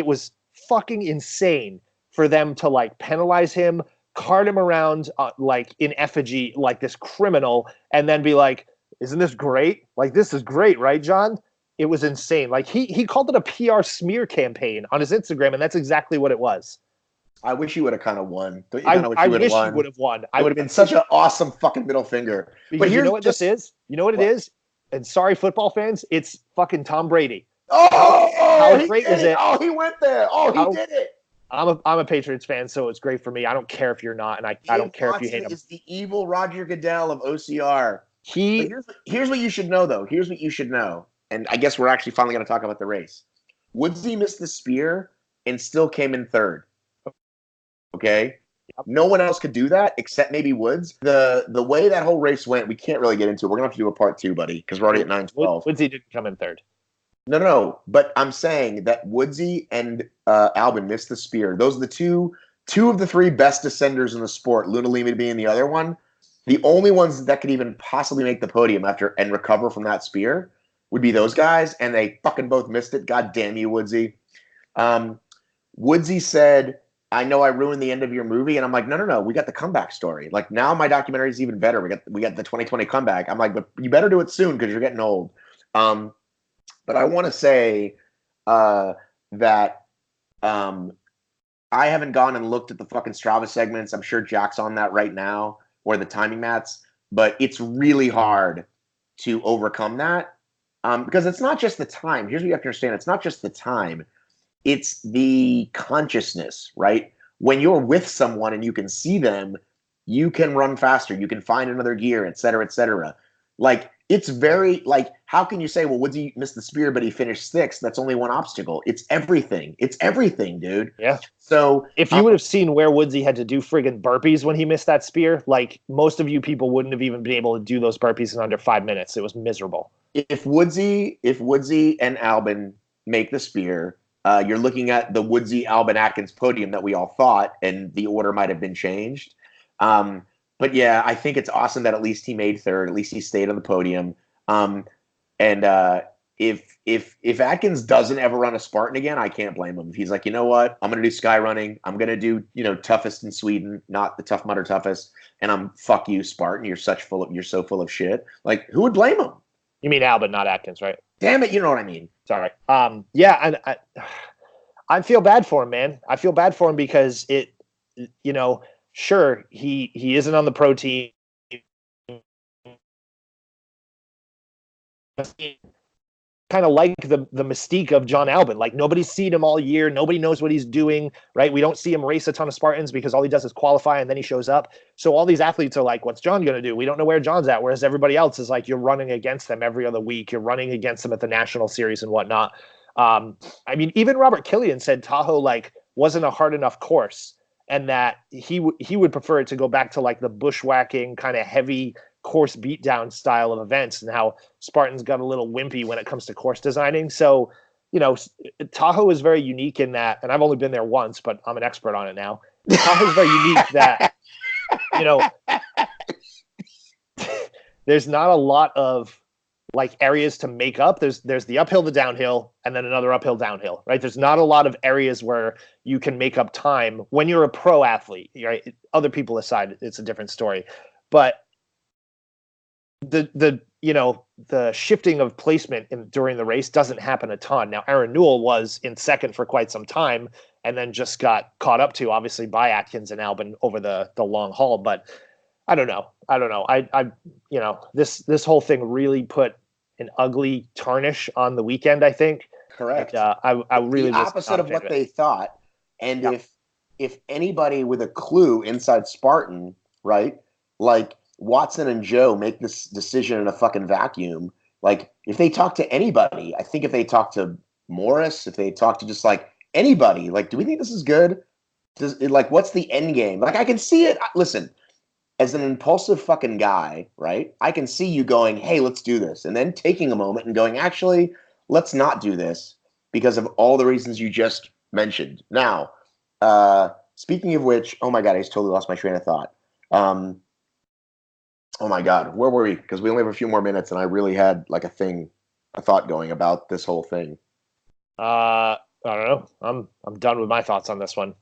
was fucking insane for them to like penalize him, cart him around like in effigy, like this criminal, and then be like, isn't this great? Like, this is great, right, Jon? It was insane. Like, he called it a PR smear campaign on his Instagram, and that's exactly what it was. I wish you would have kind of won. I wish you would have won. It would have been such an awesome fucking middle finger. Because you know what this is? You know what it is? And sorry, football fans, it's fucking Tom Brady. Oh, how great is it? Oh, he went there. Oh, he did it. I'm a Patriots fan, so it's great for me. I don't care if you're not, and I don't care if you hate him. Is the evil Roger Goodell of OCR. Here's what you should know, though. Here's what you should know, and I guess we're actually finally going to talk about the race. Woodsy missed the spear and still came in third. Okay, yep. No one else could do that except maybe Woods. The way that whole race went, we can't really get into it. We're gonna have to do a part 2, buddy, because we're already at 9:12. Woodsy didn't come in third. No. But I'm saying that Woodsy and Albon missed the spear. Those are the two of the 3 best descenders in the sport, Luna Lima being the other one. The only ones that could even possibly make the podium and recover from that spear would be those guys, and they fucking both missed it. God damn you, Woodsy. Woodsy said, I know I ruined the end of your movie. And I'm like, no. We got the comeback story. Like, now my documentary is even better. We got the 2020 comeback. I'm like, but you better do it soon because you're getting old. But I want to say that I haven't gone and looked at the fucking Strava segments. I'm sure Jack's on that right now, or the timing mats. But it's really hard to overcome that because it's not just the time. Here's what you have to understand. It's not just the time. It's the consciousness, right? When you're with someone and you can see them, you can run faster. You can find another gear, et cetera, et cetera. Like, it's very, like, how can you say, well, Woodsy missed the spear, but he finished 6th? That's only one obstacle. It's everything. It's everything, dude. Yeah. So if you would have seen where Woodsy had to do friggin' burpees when he missed that spear, like, most of you people wouldn't have even been able to do those burpees in under 5 minutes. It was miserable. If Woodsy and Albon make the spear, you're looking at the Woodsy, Albon, Atkins podium that we all thought, and the order might have been changed. But yeah, I think it's awesome that at least he made 3rd. At least he stayed on the podium. And if Atkins doesn't ever run a Spartan again, I can't blame him. If he's like, you know what, I'm gonna do sky running. I'm gonna do toughest in Sweden, not the Tough Mudder toughest. And fuck you, Spartan. You're so full of shit. Like, who would blame him? You mean Albon, not Atkins, right? Damn it, you know what I mean. Sorry. Yeah, and I feel bad for him, man. I feel bad for him because sure, he isn't on the pro team. Kind of like the mystique of Jon Albon. Like, nobody's seen him all year. Nobody knows what he's doing, right? We don't see him race a ton of Spartans because all he does is qualify and then he shows up. So all these athletes are like, what's Jon going to do? We don't know where Jon's at. Whereas everybody else is like, you're running against them every other week. You're running against them at the national series and whatnot. I mean, even Robert Killian said Tahoe like wasn't a hard enough course and that he would prefer it to go back to like the bushwhacking kind of heavy course beatdown style of events, and how Spartans got a little wimpy when it comes to course designing. So, Tahoe is very unique in that, and I've only been there once, but I'm an expert on it now. Tahoe is very unique that, there's not a lot of like areas to make up. There's the uphill, the downhill, and then another uphill, downhill, right? There's not a lot of areas where you can make up time when you're a pro athlete, right? Other people aside, it's a different story. But the shifting of placement during the race doesn't happen a ton. Now, Aaron Newell was in second for quite some time and then just got caught up to, obviously, by Atkins and Albon over the long haul. But I don't know. This whole thing really put an ugly tarnish on the weekend, I think. Correct. And, I really the was opposite of what they thought. And Yep. if anybody with a clue inside Spartan, right, like Watson and Joe make this decision in a fucking vacuum, like if they talk to anybody, I think if they talk to Morris, if they talk to just like anybody, like, do we think this is good? What's the end game? Like, I can see it. Listen, as an impulsive fucking guy, right, I can see you going, hey, let's do this. And then taking a moment and going, actually, let's not do this because of all the reasons you just mentioned. Now, speaking of which, oh my God, I just totally lost my train of thought. Oh my God, where were we? Because we only have a few more minutes and I really had like a thought going about this whole thing. I don't know. I'm done with my thoughts on this one.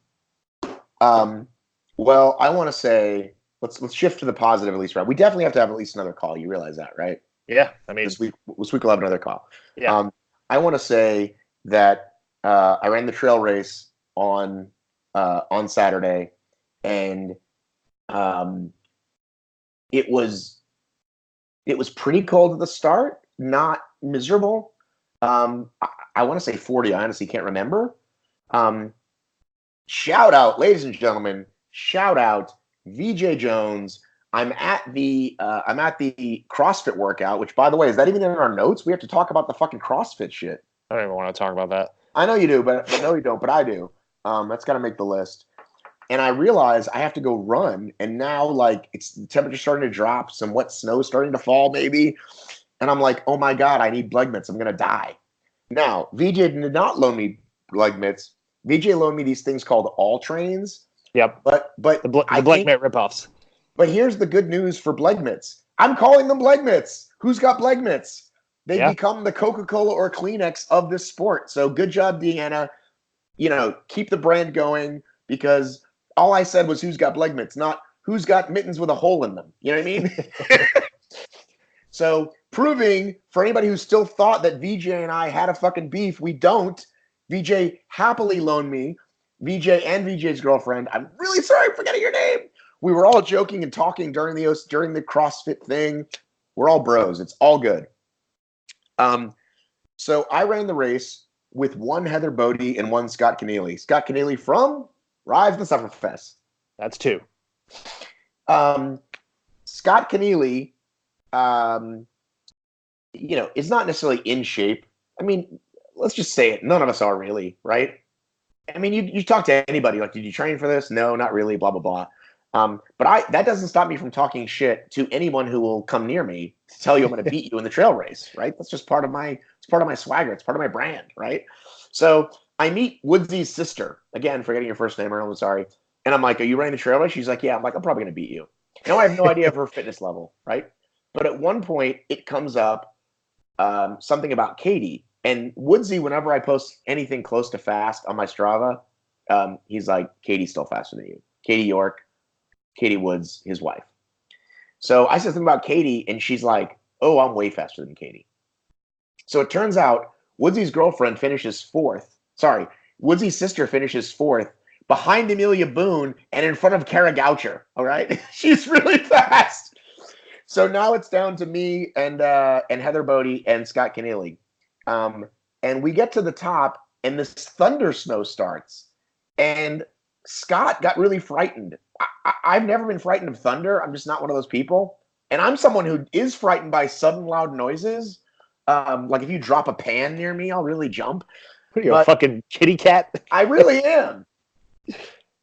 Well, I want to say, let's shift to the positive at least, right? We definitely have to have at least another call. You realize that, right? Yeah, I mean, this week we'll have another call. Yeah. I want to say that I ran the trail race on Saturday, and it was pretty cold at the start, not miserable. I want to say 40. I honestly can't remember. Shout out, ladies and gentlemen! Shout out, VJ Jones. I'm at the CrossFit workout, which, by the way, is that even in our notes? We have to talk about the fucking CrossFit shit. I don't even want to talk about that. I know you do, but no, you don't. But I do. That's got to make the list. And I realize I have to go run, and now like the temperature's starting to drop, some wet snow starting to fall, maybe. And I'm like, oh my God, I need Bleg mitts. I'm gonna die. Now, VJ did not loan me Bleg mitts. VJ loaned me these things called All Trains. Yep. But the Bleg mitt ripoffs. But here's the good news for Bleg mitts. I'm calling them Bleg mitts. Who's got Bleg mitts? They've become the Coca-Cola or Kleenex of this sport. So good job, Deanna. Keep the brand going, because all I said was who's got Bleg mitts, not who's got mittens with a hole in them. You know what I mean? So proving for anybody who still thought that VJ and I had a fucking beef, we don't. VJ happily loaned me, VJ and VJ's girlfriend. I'm really sorry for forgetting your name. We were all joking and talking during the CrossFit thing. We're all bros. It's all good. So I ran the race with one Heather Bodie and one Scott Keneally. Scott Keneally from Rise and Sufferfest. That's two. Scott Keneally, is not necessarily in shape. I mean, let's just say it. None of us are really, right? I mean, you talk to anybody, like, did you train for this? No, not really, blah, blah, blah. But that doesn't stop me from talking shit to anyone who will come near me to tell you I'm going to beat you in the trail race, right? That's just part of my swagger. It's part of my brand, right? So I meet Woodsy's sister, again, forgetting your first name, I'm sorry. And I'm like, are you running the trail race? She's like, yeah. I'm like, I'm probably going to beat you. Now I have no idea of her fitness level, right? But at one point it comes up something about Katie. And Woodsy, whenever I post anything close to fast on my Strava, he's like, Katie's still faster than you. Katie York, Katie Woods, his wife. So I said something about Katie, and she's like, oh, I'm way faster than Katie. So it turns out Woodsy's girlfriend finishes fourth. Sorry, Woodsy's sister finishes fourth behind Amelia Boone and in front of Kara Goucher. All right? She's really fast. So now it's down to me and Heather Bodie and Scott Keneally. And we get to the top, and this thunder snow starts. And Scott got really frightened. I've never been frightened of thunder. I'm just not one of those people. And I'm someone who is frightened by sudden loud noises. Like if you drop a pan near me, I'll really jump. What are you, a fucking kitty cat? I really am.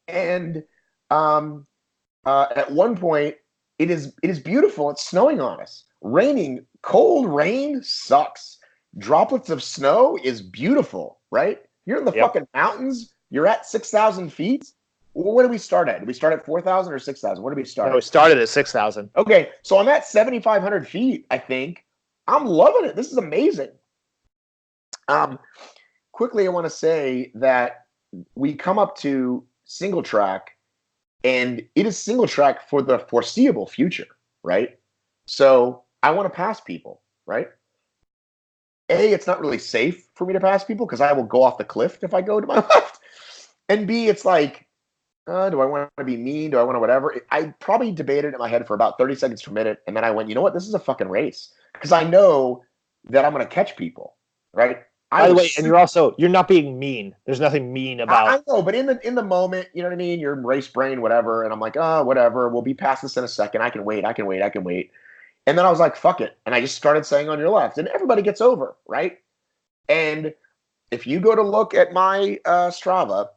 And at one point, it is beautiful. It's snowing on us. Raining. Cold rain sucks. Droplets of snow is beautiful, right? You're in the fucking mountains. You're at 6,000 feet. Well, where did we start at? Did we start at 4,000 or 6,000? Where did we start? No, we started at 6,000. Okay, so I'm at 7,500 feet, I think. I'm loving it. This is amazing. Quickly, I want to say that we come up to single track, and it is single track for the foreseeable future, right? So I want to pass people, right? A, it's not really safe for me to pass people because I will go off the cliff if I go to my left. And B, it's like, do I want to be mean? Do I want to whatever? I probably debated in my head for about 30 seconds per minute. And then I went, you know what? This is a fucking race. Because I know that I'm going to catch people, right? By the way, and you're not being mean. There's nothing mean about. I know, but in the moment, you know what I mean? You're race brain, whatever. And I'm like, whatever. We'll be past this in a second. I can wait. And then I was like, fuck it. And I just started saying on your left. And everybody gets over, right? And if you go to look at my Strava,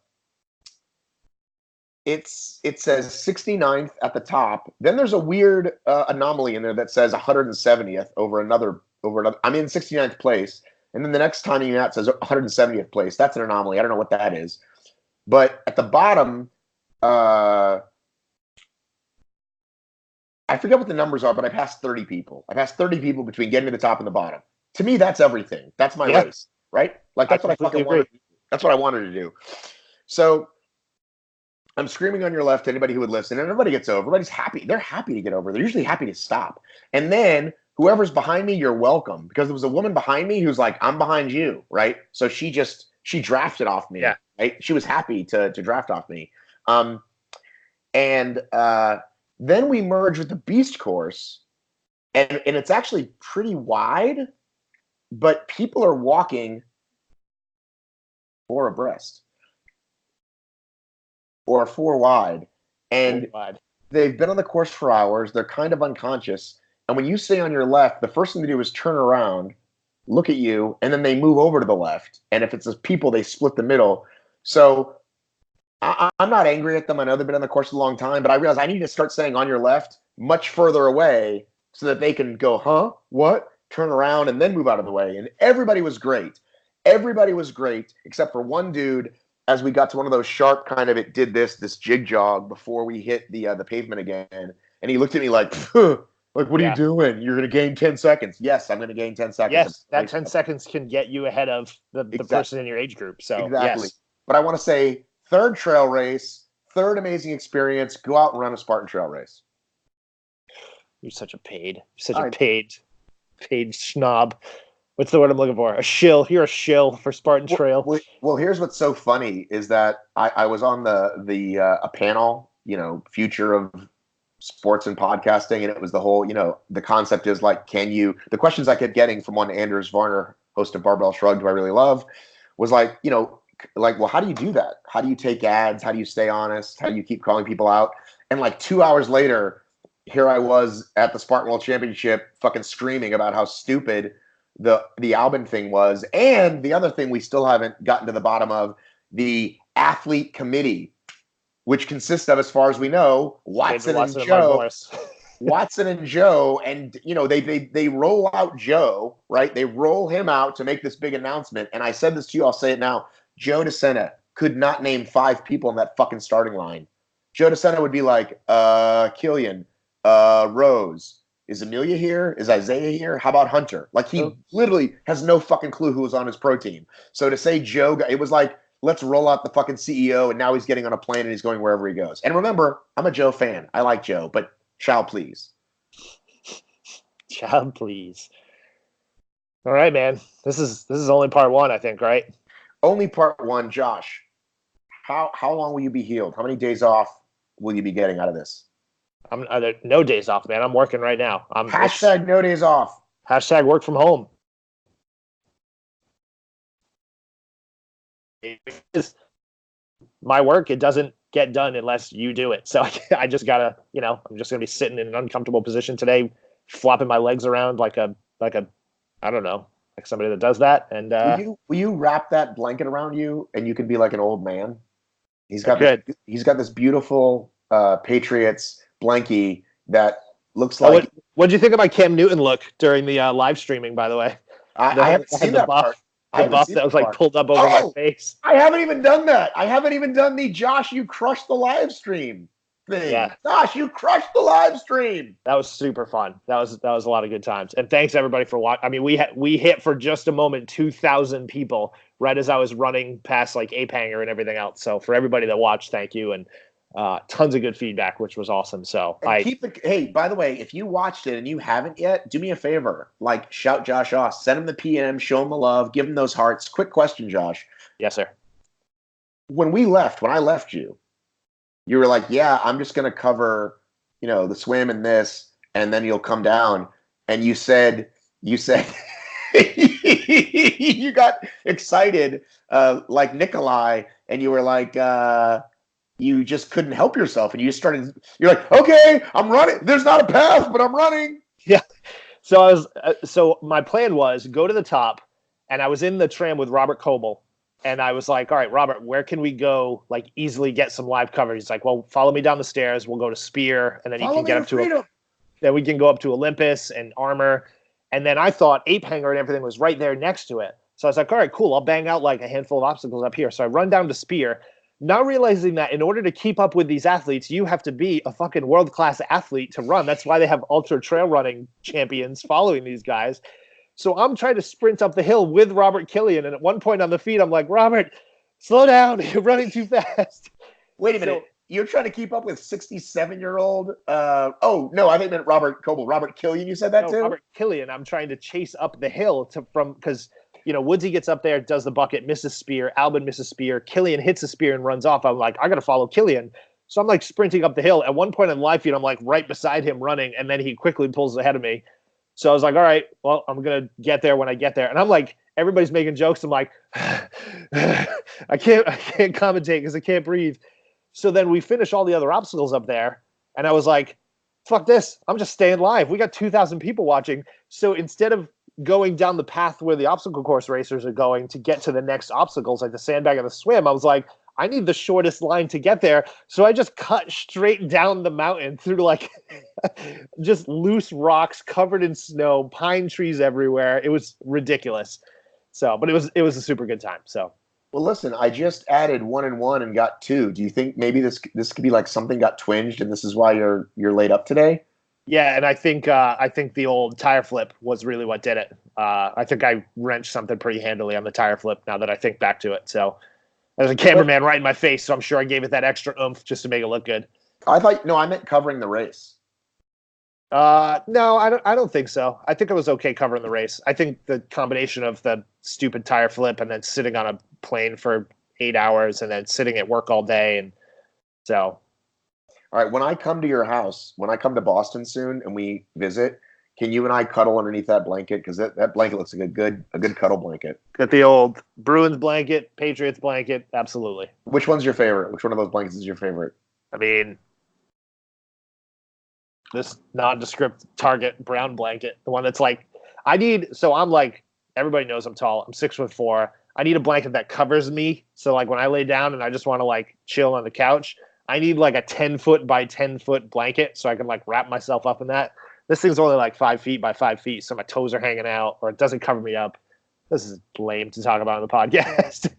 it says 69th at the top. Then there's a weird anomaly in there that says 170th over another. I'm in 69th place. And then the next timing out says 170th place. That's an anomaly. I don't know what that is. But at the bottom, I forget what the numbers are, but I passed 30 people. I passed 30 people between getting to the top and the bottom. To me, that's everything. That's my race, right? Like that's what I fucking wanted. That's what I wanted to do. So I'm screaming on your left to anybody who would listen, and everybody gets over. Everybody's happy. They're happy to get over. They're usually happy to stop. And then whoever's behind me, you're welcome. Because there was a woman behind me who's like, I'm behind you, right? So she drafted off me. Yeah. Right? She was happy to draft off me. Then we merge with the Beast Course, and it's actually pretty wide, but people are walking 4 abreast or 4 wide, and they've been on the course for hours. They're kind of unconscious. And when you stay on your left, the first thing they do is turn around, look at you, and then they move over to the left. And if it's people, they split the middle. So I'm not angry at them. I know they've been on the course a long time, but I realize I need to start saying on your left much further away so that they can go, huh? What? Turn around and then move out of the way. And everybody was great. Everybody was great except for one dude. As we got to one of those sharp kind of, it did this jig jog before we hit the pavement again. And he looked at me like, like, what are you doing? You're going to gain 10 seconds. Yes, I'm going to gain 10 seconds. Yes, that 10 seconds can get you ahead of the person in your age group. So exactly. Yes. But I want to say, third trail race, third amazing experience. Go out and run a Spartan trail race. You're such a paid snob. What's the word I'm looking for? A shill. You're a shill for Spartan Trail. Well, here's what's so funny is that I was on a panel, future of sports and podcasting, and it was the whole, the concept is like, the questions I kept getting from one Anders Varner, host of Barbell Shrugged, who I really love, was like, well, how do you do that? How do you take ads? How do you stay honest? How do you keep calling people out? And like 2 hours later, here I was at the Spartan World Championship fucking screaming about how stupid the Albon thing was. And the other thing we still haven't gotten to the bottom of, the athlete committee, which consists of, as far as we know, Watson and Joe. Watson and Joe, and they roll out Joe, right? They roll him out to make this big announcement. And I said this to you, I'll say it now. Joe DeSena could not name 5 people in that fucking starting line. Joe DeSena would be like, Killian, Rose. Is Amelia here? Is Isaiah here? How about Hunter? Like, he literally has no fucking clue who was on his pro team. So to say Joe, it was like, let's roll out the fucking CEO, and now he's getting on a plane and he's going wherever he goes. And remember, I'm a Joe fan. I like Joe, but child, please. Child, please. All right, man. This is only part 1, I think, right? Only part 1. Josh, how long will you be healed? How many days off will you be getting out of this? No days off, man. I'm working right now. Hashtag no days off. Hashtag work from home. My work, it doesn't get done unless you do it. So I just gotta, I'm just gonna be sitting in an uncomfortable position today, flopping my legs around like a I don't know, like somebody that does that. And will you wrap that blanket around you and you can be like an old man? He's got this beautiful Patriots blankie that looks like. What did you think of my Cam Newton look during the live streaming? By the way, I haven't seen that part. I The haven't buff seen that was that like one. pulled up over my face. I haven't even done that. I haven't even done the Josh, you crushed the live stream thing. Yeah. Josh, you crushed the live stream. That was super fun. That was a lot of good times. And thanks everybody for watching. I mean, we hit for just a moment 2,000 people right as I was running past like Ape Hanger and everything else. So for everybody that watched, thank you, and tons of good feedback, which was awesome. So Hey, by the way, if you watched it and you haven't yet, do me a favor. Like, shout Josh off, send him the PM, show him the love, give him those hearts. Quick question, Josh. Yes, sir. When I left you, you were like, yeah, I'm just going to cover, the swim and this, and then you'll come down. And you said, you got excited, like Nikolai, and you were like, you just couldn't help yourself. And you're like, okay, I'm running. There's not a path, but I'm running. Yeah. So so my plan was go to the top, and I was in the tram with Robert Coble. And I was like, all right, Robert, where can we go, like, easily get some live coverage? He's like, well, follow me down the stairs. We'll go to Spear, and then you can get up to then we can go up to Olympus and Armor. And then I thought Ape Hanger and everything was right there next to it. So I was like, all right, cool. I'll bang out like a handful of obstacles up here. So I run down to Spear, not realizing that in order to keep up with these athletes, you have to be a fucking world-class athlete to run. That's why they have ultra trail running champions following these guys. So I'm trying to sprint up the hill with Robert Killian. And at one point on the feed, I'm like, Robert, slow down. You're running too fast. Wait a minute. You're trying to keep up with 67-year-old? Oh, no, I think meant Robert Coble. Robert Killian, you said that too? Robert Killian. I'm trying to chase up the hill because, Woodsy gets up there, does the bucket, misses Spear. Albon misses Spear. Killian hits the spear and runs off. I'm like, I got to follow Killian. So I'm like sprinting up the hill. At one point in live feed, I'm like right beside him running. And then he quickly pulls ahead of me. So I was like, all right, well, I'm going to get there when I get there. And I'm like, everybody's making jokes. I'm like, I can't commentate because I can't breathe. So then we finish all the other obstacles up there. And I was like, fuck this. I'm just staying live. We got 2,000 people watching. So instead of going down the path where the obstacle course racers are going to get to the next obstacles, like the sandbag and the swim, I was like, I need the shortest line to get there. So I just cut straight down the mountain through like just loose rocks covered in snow, pine trees everywhere. It was ridiculous. So, but it was a super good time. So, well, listen, I just added 1 and 1 and got 2. Do you think maybe this could be like something got twinged and this is why you're laid up today? Yeah, and I think the old tire flip was really what did it. I think I wrenched something pretty handily on the tire flip now that I think back to it. So. There's a cameraman right in my face, so I'm sure I gave it that extra oomph just to make it look good. I meant covering the race. No, I don't think so. I think I was okay covering the race. I think the combination of the stupid tire flip and then sitting on a plane for 8 hours and then sitting at work all day, and so. All right, when I come to your house, when I come to Boston soon and we visit, can you and I cuddle underneath that blanket? Because that blanket looks like a good cuddle blanket. Got the old Bruins blanket, Patriots blanket, absolutely. Which one's your favorite? Which one of those blankets is your favorite? I mean, this nondescript Target brown blanket, the one that's like, I'm like, everybody knows I'm tall. I'm 6'4". I need a blanket that covers me. So like when I lay down and I just want to like chill on the couch, I need like a 10-foot by 10-foot blanket so I can like wrap myself up in that. This thing's only like 5 feet by 5 feet, so my toes are hanging out, or it doesn't cover me up. This is lame to talk about on the podcast.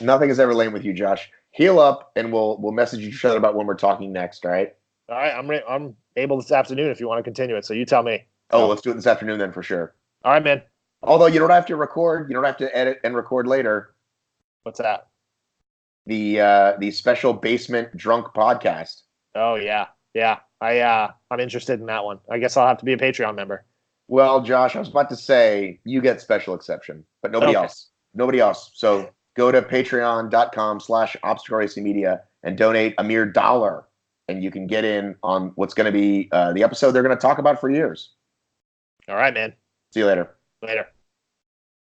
Nothing is ever lame with you, Josh. Heal up, and we'll message each other about when we're talking next. All right. All right, I'm able this afternoon if you want to continue it. So you tell me. Oh, let's do it this afternoon then for sure. All right, man. Although you don't have to record, you don't have to edit and record later. What's that? The special basement drunk podcast. Oh yeah. I'm interested in that one. I guess I'll have to be a Patreon member. Well, Josh, I was about to say you get special exception, but nobody else. Nobody else. So go to patreon.com/obstacleracingmedia and donate a mere $1, and you can get in on what's going to be the episode they're going to talk about for years. All right, man. See you later. Later.